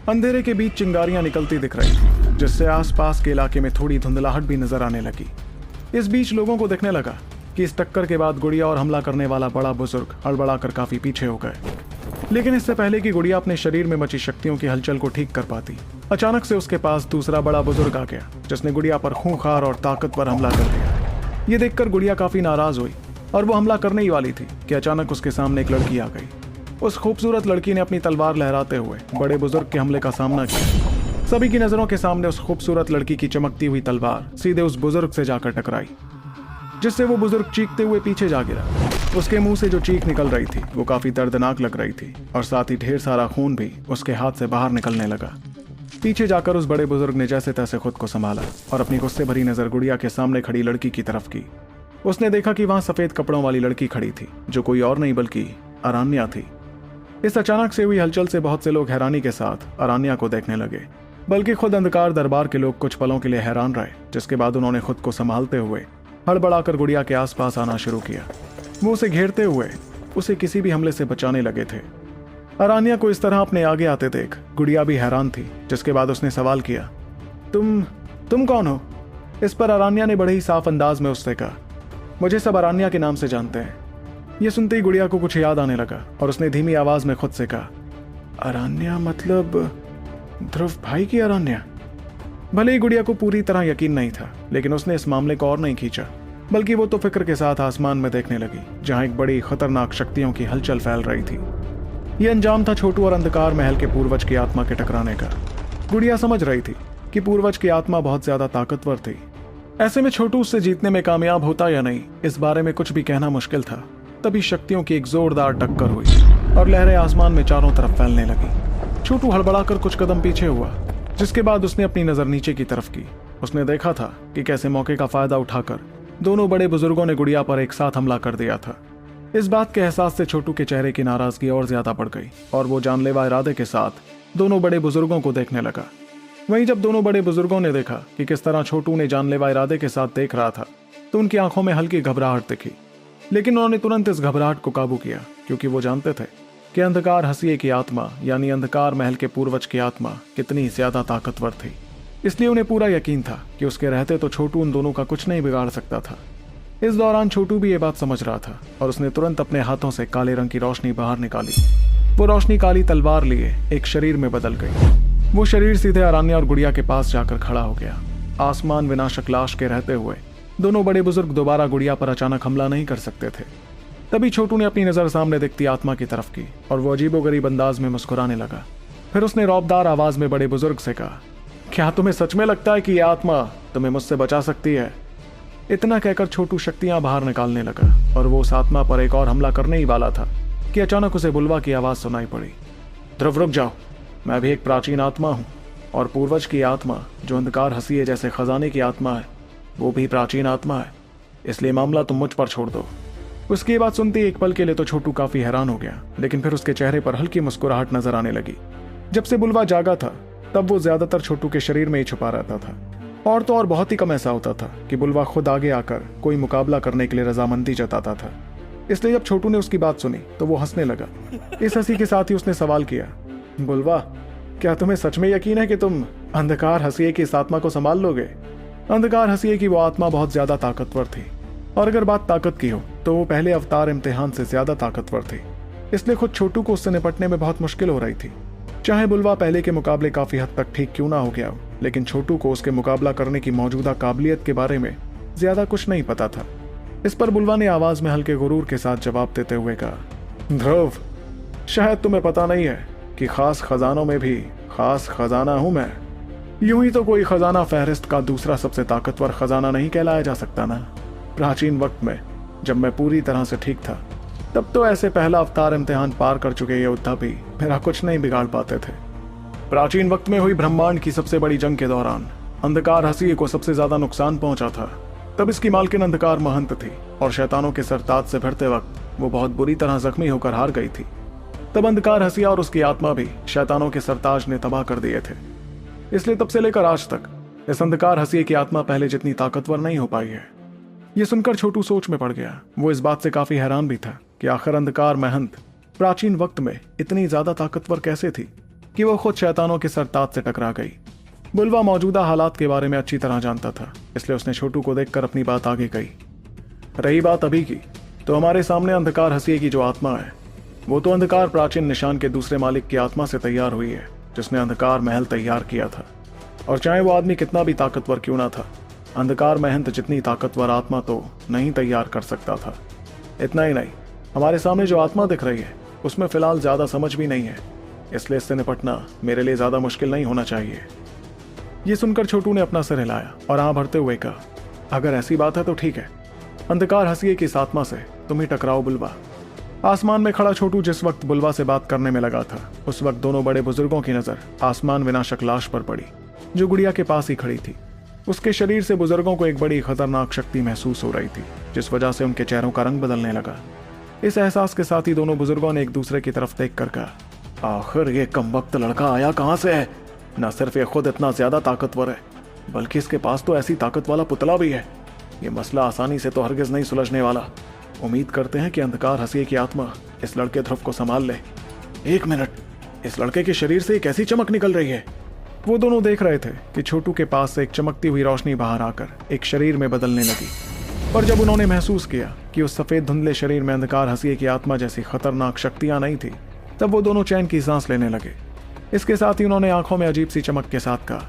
अंधेरे के बीच चिंगारियां निकलती दिख रही थी, जिससे आसपास के इलाके में थोड़ी धुंधलाहट भी नजर आने लगी। इस बीच लोगों को दिखने लगा कि इस टक्कर के बाद गुड़िया और हमला करने वाला बड़ा बुजुर्ग हड़बड़ाकर काफी पीछे हो गए। लेकिन इससे पहले कि गुड़िया अपने शरीर में मची शक्तियों की हलचल को ठीक कर पाती, अचानक से उसके पास दूसरा बड़ा बुजुर्ग आ गया, जिसने गुड़िया पर खूंखार और ताकतवर हमला कर दिया। ये देखकर गुड़िया काफी नाराज हुई और वो हमला करने ही वाली थी कि अचानक उसके सामने एक लड़की आ गई। उस खूबसूरत लड़की ने अपनी तलवार लहराते हुए बड़े बुजुर्ग के हमले का सामना किया। सभी की नजरों के सामने उस खूबसूरत लड़की की चमकती हुई तलवार सीधे उस बुजुर्ग से जाकर टकराई, जिससे वो बुजुर्ग चीखते हुए पीछे जा गिरा। उसके मुंह से जो चीख निकल रही थी वो काफी दर्दनाक लग रही थी और साथ ही ढेर सारा खून भी उसके हाथ से बाहर निकलने लगा। पीछे जाकर उस बड़े बुजुर्ग ने जैसे तैसे खुद को संभाला और अपनी गुस्से भरी नजर गुड़िया के सामने खड़ी लड़की की तरफ की। उसने देखा कि वहां सफेद कपड़ों वाली लड़की खड़ी थी, जो कोई और नहीं बल्कि अरान्या थी। इस अचानक से हुई हलचल से बहुत से लोग हैरानी के साथ अरान्या को देखने लगे, बल्कि खुद अंधकार दरबार के लोग कुछ पलों के लिए हैरान रहे, जिसके बाद उन्होंने खुद को संभालते हुए हड़बड़ाकर गुड़िया के आसपास आना शुरू किया। वो उसे घेरते हुए उसे किसी भी हमले से बचाने लगे थे। अरान्या को इस तरह अपने आगे आते देख गुड़िया भी हैरान थी, जिसके बाद उसने सवाल किया, तुम कौन हो? इस पर अरान्या ने बड़े ही साफ अंदाज में उससे कहा, मुझे सब अरान्या के नाम से जानते हैं। यह सुनते ही गुड़िया को कुछ याद आने लगा और उसने धीमी आवाज में खुद से कहा, अरान्या मतलब ध्रुव भाई की अरान्या? भले ही गुड़िया को पूरी तरह यकीन नहीं था, लेकिन उसने इस मामले को और नहीं खींचा, बल्कि वो तो फिक्र के साथ आसमान में देखने लगी, जहां एक बड़ी खतरनाक शक्तियों की हलचल फैल रही थी। यह अंजाम था छोटू और अंधकार महल के पूर्वज की आत्मा के टकराने का। गुड़िया समझ रही थी कि पूर्वज की आत्मा बहुत ज्यादा ताकतवर थी। ऐसे में छोटू उससे जीतने में कामयाब होता या नहीं, इस बारे में कुछ भी कहना मुश्किल था। तभी शक्तियों की एक जोरदार टक्कर हुई और लहरें आसमान में चारों तरफ फैलने लगी। छोटू हड़बड़ाकर कुछ कदम पीछे हुआ, जिसके बाद उसने अपनी नजर नीचे की तरफ की। उसने देखा था कि कैसे मौके का फायदा उठाकर दोनों बड़े बुजुर्गों ने गुड़िया पर एक साथ हमला कर दिया था। इस बात के एहसास से छोटू के चेहरे की नाराजगी और ज्यादा बढ़ गई और वो जानलेवा इरादे के साथ दोनों बड़े बुजुर्गों को देखने लगा। वहीं जब दोनों बड़े बुजुर्गों ने देखा कि किस तरह छोटू ने जानलेवा इरादे के साथ देख रहा था, तो उनकी आंखों में हल्की घबराहट दिखी। लेकिन उन्होंने तुरंत इस घबराहट को काबू किया, क्योंकि वो जानते थे कि अंधकार हसीए की आत्मा यानी अंधकार महल के पूर्वज की आत्मा कितनी ज्यादा ताकतवर थी। इसलिए उन्हें पूरा यकीन था कि उसके रहते तो छोटू उन दोनों का कुछ नहीं बिगाड़ सकता था। इस दौरान छोटू भी ये बात समझ रहा था और उसने तुरंत अपने हाथों से काले रंग की रोशनी बाहर निकाली। वो रोशनी काली तलवार लिए एक शरीर में बदल गई। वो शरीर सीधे अरान्या और गुड़िया के पास जाकर खड़ा हो गया। आसमान विनाशक लाश के रहते हुए दोनों बड़े बुजुर्ग दोबारा गुड़िया पर अचानक हमला नहीं कर सकते थे। तभी छोटू ने अपनी नजर सामने दिखती आत्मा की तरफ की और वो अजीबोगरीब अंदाज में मुस्कुराने लगा। फिर उसने रौबदार आवाज में बड़े बुजुर्ग से कहा, क्या तुम्हें सच में लगता है कि यह आत्मा तुम्हें मुझसे बचा सकती है? इतना कहकर छोटू शक्तियां बाहर निकालने लगा और वो उस आत्मा पर एक और हमला करने ही वाला था कि अचानक उसे बुलवा की आवाज सुनाई पड़ी, ध्रुव रुक जाओ, मैं भी एक प्राचीन आत्मा हूँ और पूर्वज की आत्मा जो अंधकार हसीए जैसे खजाने की आत्मा है, वो भी प्राचीन आत्मा है, इसलिए मामला तुम मुझ पर छोड़ दो। उसकी बात सुनते एक पल के लिए तो छोटू काफी हैरान हो गया, लेकिन फिर उसके चेहरे पर हल्की मुस्कुराहट नजर आने लगी। जब से बुलवा जागा था तब वो ज्यादातर छोटू के शरीर में ही छुपा रहता था, और तो और बहुत ही कम ऐसा होता था कि बुलवा खुद आगे आकर कोई मुकाबला करने के लिए रजामंदी जताता था। इसलिए जब छोटू ने उसकी बात सुनी तो वो हंसने लगा। इस हंसी के साथ ही उसने सवाल किया, बुलवा, क्या तुम्हें सच में यकीन है कि तुम अंधकार हसीए की इस आत्मा को संभाल लोगे? अंधकार हसीए की वो आत्मा बहुत ज्यादा ताकतवर थी, और अगर बात ताकत की हो तो वो पहले अवतार इम्तिहान से ज्यादा ताकतवर थी। इसलिए खुद छोटू को उससे निपटने में बहुत मुश्किल हो रही थी। चाहे बुलवा पहले के मुकाबले काफी हद तक ठीक क्यों ना हो गया हो, लेकिन छोटू को उसके मुकाबला करने की मौजूदा काबिलियत के बारे में ज्यादा कुछ नहीं पता था। इस पर बुलवा ने आवाज में हल्के गुरूर के साथ जवाब देते हुए कहा, ध्रुव, शायद तुम्हें पता नहीं है कि खास खजानों में भी खास खजाना हूं मैं। यूं ही तो कोई खजाना फहरिस्त का दूसरा सबसे ताकतवर खजाना नहीं कहलाया जा सकता ना। प्राचीन वक्त में जब मैं पूरी तरह से ठीक था, तब तो ऐसे पहला अवतार इम्तिहान पार कर चुके योद्धा भी मेरा कुछ नहीं बिगाड़ पाते थे। प्राचीन वक्त में हुई ब्रह्मांड की सबसे बड़ी जंग के दौरान अंधकार हसीए को सबसे ज्यादा नुकसान पहुंचा था। तब इसकी मालकिन अंधकार महंत थी और शैतानों के सरताज से भिड़ते वक्त वो बहुत बुरी तरह जख्मी होकर हार गई थी। तब अंधकार हसीया और उसकी आत्मा भी शैतानों के सरताज ने तबाह कर दिए थे। इसलिए तब से लेकर आज तक इस अंधकार हसीए की आत्मा पहले जितनी ताकतवर नहीं हो पाई है। यह सुनकर छोटू सोच में पड़ गया। वो इस बात से काफी हैरान भी था कि आखिर अंधकार महंत प्राचीन वक्त में इतनी ज्यादा ताकतवर कैसे थी। कि वो खुद शैतानों के सरताज से टकरा गई। बुलवा मौजूदा हालात के बारे में अच्छी तरह जानता था, इसलिए उसने छोटू को देखकर अपनी बात आगे कही। रही बात अभी की, तो हमारे सामने अंधकार हसीए की जो आत्मा है, वो तो अंधकार प्राचीन निशान के दूसरे मालिक की आत्मा से तैयार हुई है, जिसने अंधकार महल तैयार किया था। और चाहे वो आदमी कितना भी ताकतवर क्यों ना था, अंधकार महंत जितनी ताकतवर आत्मा तो नहीं तैयार कर सकता था। इतना ही नहीं, हमारे सामने जो आत्मा दिख रही है उसमें फिलहाल ज्यादा समझ भी नहीं है, इसलिए इससे निपटना मेरे लिए ज्यादा मुश्किल नहीं होना चाहिए। ये सुनकर छोटू ने अपना सिर हिलाया और आं भरते हुए कहा, अगर ऐसी बात है तो ठीक है, अंधकार हसीए की इस आत्मा से तुम ही टकराओ बुलवा। आसमान में खड़ा छोटू जिस वक्त बुलवा से बात करने में लगा था, उस वक्त दोनों बड़े बुजुर्गों की नजर आसमान विनाशक लाश पर पड़ी, जो गुड़िया के पास ही खड़ी थी। उसके शरीर से बुजुर्गों को एक बड़ी खतरनाक शक्ति महसूस हो रही थी, जिस वजह से उनके चेहरों का रंग बदलने लगा। इस एहसास के साथ ही दोनों बुजुर्गों ने एक दूसरे की तरफ देख कर कहा, आखिर ये कमबख्त लड़का आया कहाँ से है? न सिर्फ ये खुद इतना ज्यादा ताकतवर है, बल्कि इसके पास तो ऐसी ताकत वाला पुतला भी है। ये मसला आसानी से तो हरगिज नहीं सुलझने वाला। उम्मीद करते हैं कि अंधकार हसीए की आत्मा इस लड़के ध्रुव को संभाल ले। एक मिनट, इस लड़के के शरीर से एक ऐसी चमक निकल रही है। वो दोनों देख रहे थे कि छोटू के पास से एक चमकती हुई रोशनी बाहर आकर एक शरीर में बदलने लगी। पर जब उन्होंने महसूस किया कि उस सफेद धुंधले शरीर में अंधकार हसीए की आत्मा जैसी खतरनाक शक्तियां नहीं थी, तब वो दोनों चैन की सांस लेने लगे। इसके साथ ही उन्होंने आंखों में अजीब सी चमक के साथ कहा,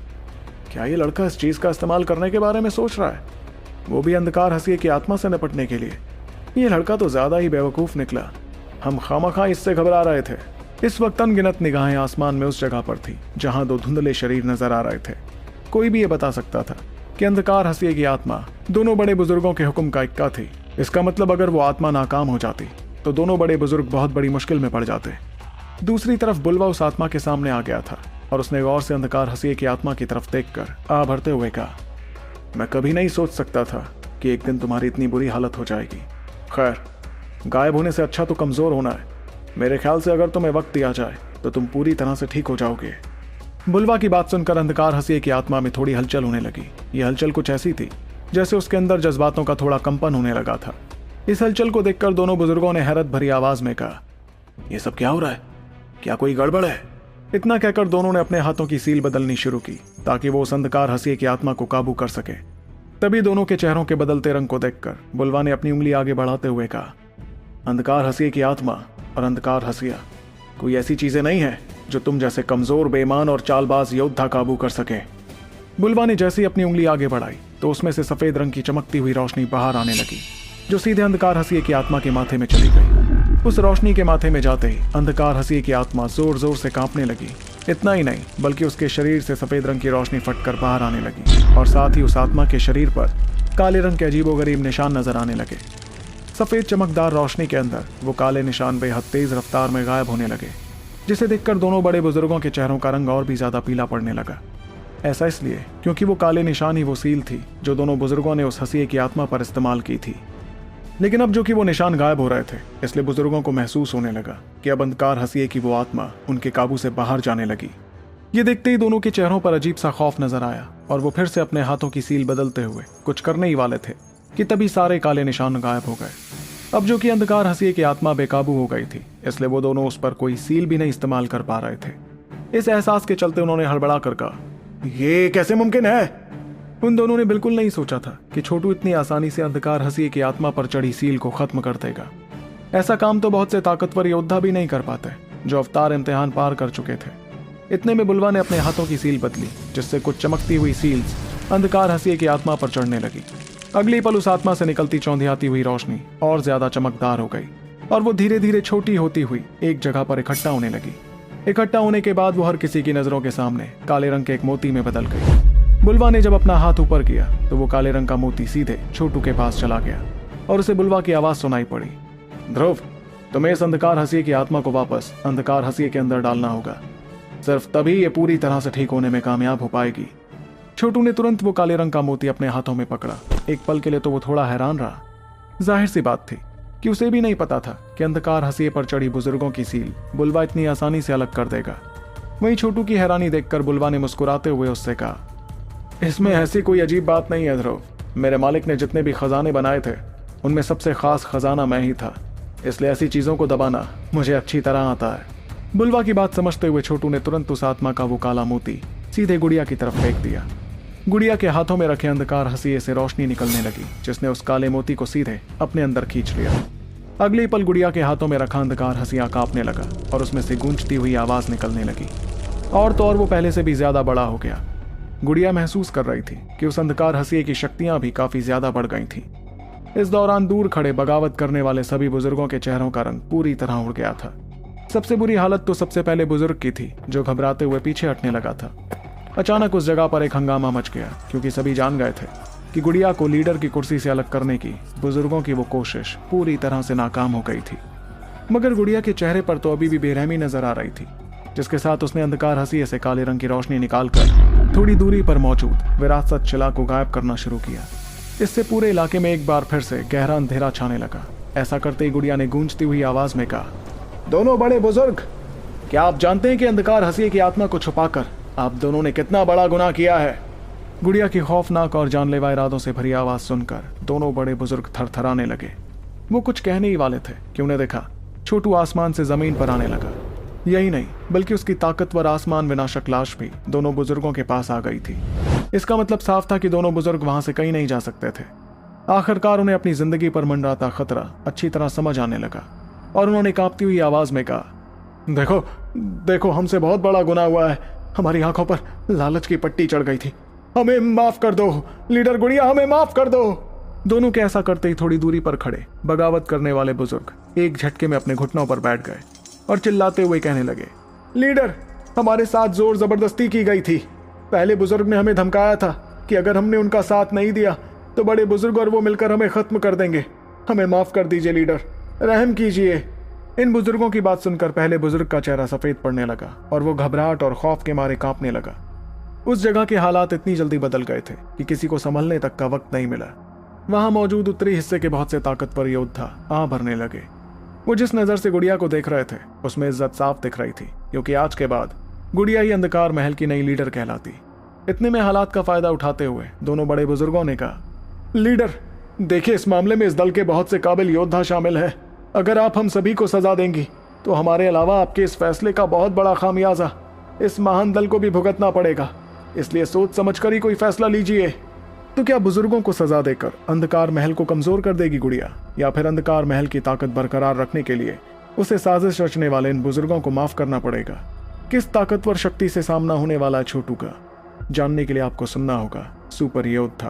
क्या ये लड़का इस चीज का इस्तेमाल करने के बारे में सोच रहा है, वो भी अंधकार हसीए की आत्मा से निपटने के लिए? ये लड़का तो ज्यादा ही बेवकूफ निकला। हम खामखा इससे घबरा रहे थे। इस वक्त अनगिनत निगाहें आसमान में उस जगह पर थी जहां दो धुंधले शरीर नजर आ रहे थे। कोई भी ये बता सकता था कि अंधकार हसीए की आत्मा दोनों बड़े बुजुर्गों के हुक्म का इक्का थी। इसका मतलब अगर वो आत्मा नाकाम हो जाती तो दोनों बड़े बुजुर्ग बहुत बड़ी मुश्किल में पड़ जाते। दूसरी तरफ बुलवा उस आत्मा के सामने आ गया था और उसने गौर से अंधकार हसीए की आत्मा की तरफ देखकर आ भरते हुए कहा, मैं कभी नहीं सोच सकता था कि एक दिन तुम्हारी इतनी बुरी हालत हो जाएगी। खैर, गायब होने से अच्छा तो कमजोर होना है। मेरे ख्याल से अगर तुम्हें वक्त दिया जाए तो तुम पूरी तरह से ठीक हो जाओगे। बुलवा की बात सुनकर अंधकार हसीए की आत्मा में थोड़ी हलचल होने लगी। यह हलचल कुछ ऐसी थी जैसे उसके अंदर जज्बातों का थोड़ा कंपन होने लगा था। इस हलचल को देखकर दोनों बुजुर्गों ने हैरत भरी आवाज में कहा, यह सब क्या हो रहा है? क्या कोई गड़बड़ है? इतना कहकर दोनों ने अपने हाथों की सील बदलनी शुरू की ताकि वो उस अंधकार हसीए की आत्मा को काबू कर सके। तभी दोनों के चेहरों के बदलते रंग को देखकर बुलवा ने अपनी उंगली आगे बढ़ाते हुए कहा, अंधकार हसीए की आत्मा और अंधकार हसीया कोई ऐसी चीजें नहीं है जो तुम जैसे कमजोर, बेईमान और चालबाज योद्धा काबू कर सके। बुलवा ने जैसे ही अपनी उंगली आगे बढ़ाई तो उसमें से सफेद रंग की चमकती हुई रोशनी बाहर आने लगी, जो सीधे अंधकार हसीए की आत्मा के माथे में चली गई। उस रोशनी के माथे में जाते ही अंधकार हसीए की आत्मा जोर जोर से कांपने लगी। इतना ही नहीं, बल्कि उसके शरीर से सफेद रंग की रोशनी फटकर बाहर आने लगी और साथ ही उस आत्मा के शरीर पर काले रंग के अजीबोगरीब निशान नजर आने लगे। सफेद चमकदार रोशनी के अंदर वो काले निशान बेहद तेज रफ्तार में गायब होने लगे, जिसे देखकर दोनों बड़े बुजुर्गों के चेहरों का रंग और भी ज्यादा पीला पड़ने लगा। ऐसा इसलिए क्योंकि वो काले निशान ही वो सील थी जो दोनों बुजुर्गों ने उस हसीए की आत्मा पर इस्तेमाल की थी। लेकिन अब जो कि वो निशान गायब हो रहे थे, इसलिए बुजुर्गों को महसूस होने लगा कि अब अंधकार हसीए की वो आत्मा उनके काबू से बाहर जाने लगी। ये देखते ही दोनों के चेहरों पर अजीब सा खौफ नजर आया और वो फिर से अपने हाथों की सील बदलते हुए कुछ करने ही वाले थे कि तभी सारे काले निशान गायब हो गए। अब जो कि अंधकार हसीए की आत्मा बेकाबू हो गई थी, इसलिए वो दोनों उस पर कोई सील भी नहीं इस्तेमाल कर पा रहे थे। इस एहसास के चलते उन्होंने हड़बड़ा कर कहा, ये कैसे मुमकिन है? उन दोनों ने बिल्कुल नहीं सोचा था कि छोटू इतनी आसानी से अंधकार हसीए की आत्मा पर चढ़ी सील को खत्म कर देगा। ऐसा काम तो बहुत से ताकतवर योद्धा भी नहीं कर पाते जो अवतार इम्तिहान पार कर चुके थे। इतने में बुलवा ने अपने हाथों की सील बदली, जिससे कुछ चमकती हुई सील्स अंधकार हसीए की आत्मा पर चढ़ने लगी। अगली पल उस आत्मा से निकलती चौंधियाती हुई रोशनी और ज्यादा चमकदार हो गई और वो धीरे धीरे छोटी होती हुई एक जगह पर इकट्ठा होने लगी। इकट्ठा होने के बाद वो हर किसी की नजरों के सामने काले रंग के एक मोती में बदल गई। बुलवा ने जब अपना हाथ ऊपर किया तो वो काले रंग का मोती सीधे छोटू के पास चला गया और उसे बुलवा की आवाज सुनाई पड़ी, ध्रुव, तुम्हें इस अंधकार हसीए की आत्मा को वापस अंधकार हसीए के अंदर डालना होगा। सिर्फ तभी ये पूरी तरह से ठीक होने में कामयाब हो पाएगी। छोटू ने तुरंत वो काले रंग का मोती अपने हाथों में पकड़ा। एक पल के लिए तो वो थोड़ा हैरान रहा। जाहिर सी बात थी कि उसे भी नहीं पता था कि अंधकार हसीए पर चढ़ी बुजुर्गों की सील बुलवा इतनी आसानी से अलग कर देगा। वहीं छोटू की हैरानी देखकर बुलवा ने मुस्कुराते हुए उससे कहा, इसमें ऐसी कोई अजीब बात नहीं है ध्रुव। मेरे मालिक ने जितने भी खजाने बनाए थे उनमें सबसे खास खजाना मैं ही था, इसलिए ऐसी चीजों को दबाना मुझे अच्छी तरह आता है। बुलवा की बात समझते हुए छोटू ने तुरंत उस आत्मा का वो काला मोती सीधे गुड़िया की तरफ फेंक दिया। गुड़िया के हाथों में रखे अंधकार हंसिए से रोशनी निकलने लगी, जिसने उस काले मोती को सीधे अपने अंदर खींच लिया। अगले पल गुड़िया के हाथों में रखा अंधकार हंसिया कांपने लगा और उसमें से गूंजती हुई आवाज निकलने लगी। और तो और वो पहले से भी ज्यादा बड़ा हो गया। गुड़िया महसूस कर रही थी कि उस अंधकार हंसिए की शक्तियां भी काफी ज्यादा बढ़ गई थी। इस दौरान दूर खड़े बगावत करने वाले सभी बुजुर्गों के चेहरों का रंग पूरी तरह उड़ गया था। सबसे बुरी हालत तो सबसे पहले बुजुर्ग की थी, जो घबराते हुए पीछे हटने लगा था। अचानक उस जगह पर एक हंगामा मच गया, क्योंकि सभी जान गए थे कि गुड़िया को लीडर की कुर्सी से अलग करने की बुजुर्गों की वो कोशिश पूरी तरह से नाकाम हो गई थी। मगर गुड़िया के चेहरे पर तो अभी भी बेरहमी नजर आ रही थी, जिसके साथ उसने अंधकार हंसिए से काले रंग की रोशनी निकालकर थोड़ी दूरी पर मौजूद विरासत शिला को गायब करना शुरू किया। इससे पूरे इलाके में एक बार फिर से गहरा अंधेरा छाने लगा। ऐसा करते ही गुड़िया ने गूंजती हुई आवाज में कहा, दोनों बड़े बुजुर्ग, क्या आप जानते हैं कि अंधकार हंसिए की आत्मा को छुपाकर आप दोनों ने कितना बड़ा गुनाह किया है? गुड़िया की खौफनाक और जानलेवा इरादों से भरी आवाज सुनकर दोनों बड़े बुजुर्ग थरथराने लगे। वो कुछ कहने ही वाले थे कि उन्हें देखा छोटू आसमान से जमीन पर आने लगा। यही नहीं, बल्कि उसकी ताकतवर आसमान विनाशक लाश भी दोनों बुजुर्गों के पास आ गई थी। इसका मतलब साफ था कि दोनों बुजुर्ग वहां से कहीं नहीं जा सकते थे। आखिरकार उन्हें अपनी जिंदगी पर मंडराता खतरा अच्छी तरह समझ आने लगा और उन्होंने कांपती हुई आवाज में कहा, देखो देखो, हमसे बहुत बड़ा गुनाह हुआ है। हमारी आंखों पर लालच की पट्टी चढ़ गई थी। हमें माफ कर दो लीडर गुड़िया, हमें माफ कर दो। दोनों के ऐसा करते ही थोड़ी दूरी पर खड़े बगावत करने वाले बुजुर्ग एक झटके में अपने घुटनों पर बैठ गए और चिल्लाते हुए कहने लगे, लीडर, हमारे साथ जोर जबरदस्ती की गई थी। पहले बुजुर्ग ने हमें धमकाया था कि अगर हमने उनका साथ नहीं दिया तो बड़े बुजुर्ग और वो मिलकर हमें खत्म कर देंगे। हमें माफ कर दीजिए लीडर, रहम कीजिए। इन बुजुर्गों की बात सुनकर पहले बुजुर्ग का चेहरा सफेद पड़ने लगा और वो घबराहट और खौफ के मारे कांपने लगा। उस जगह के हालात इतनी जल्दी बदल गए थे कि किसी को संभलने तक का वक्त नहीं मिला। वहां मौजूद उत्तरी हिस्से के बहुत से ताकतवर योद्धा आ भरने लगे। वो जिस नजर से गुड़िया को देख रहे थे उसमें इज्जत साफ दिख रही थी, क्योंकि आज के बाद गुड़िया ही अंधकार महल की नई लीडर कहलाती। इतने में हालात का फायदा उठाते हुए दोनों बड़े बुजुर्गों ने कहा, लीडर देखिए, इस मामले में इस दल के बहुत से काबिल योद्धा शामिल है। अगर आप हम सभी को सजा देंगी तो हमारे अलावा आपके इस फैसले का बहुत बड़ा खामियाजा इस महान दल को भी भुगतना पड़ेगा। इसलिए सोच समझकर ही कोई फैसला लीजिए। तो क्या बुजुर्गों को सजा देकर अंधकार महल को कमजोर कर देगी गुड़िया, या फिर अंधकार महल की ताकत बरकरार रखने के लिए उसे साजिश रचने वाले इन बुजुर्गों को माफ करना पड़ेगा? किस ताकतवर शक्ति से सामना होने वाला है छोटू का? जानने के लिए आपको सुनना होगा सुपर योद्धा।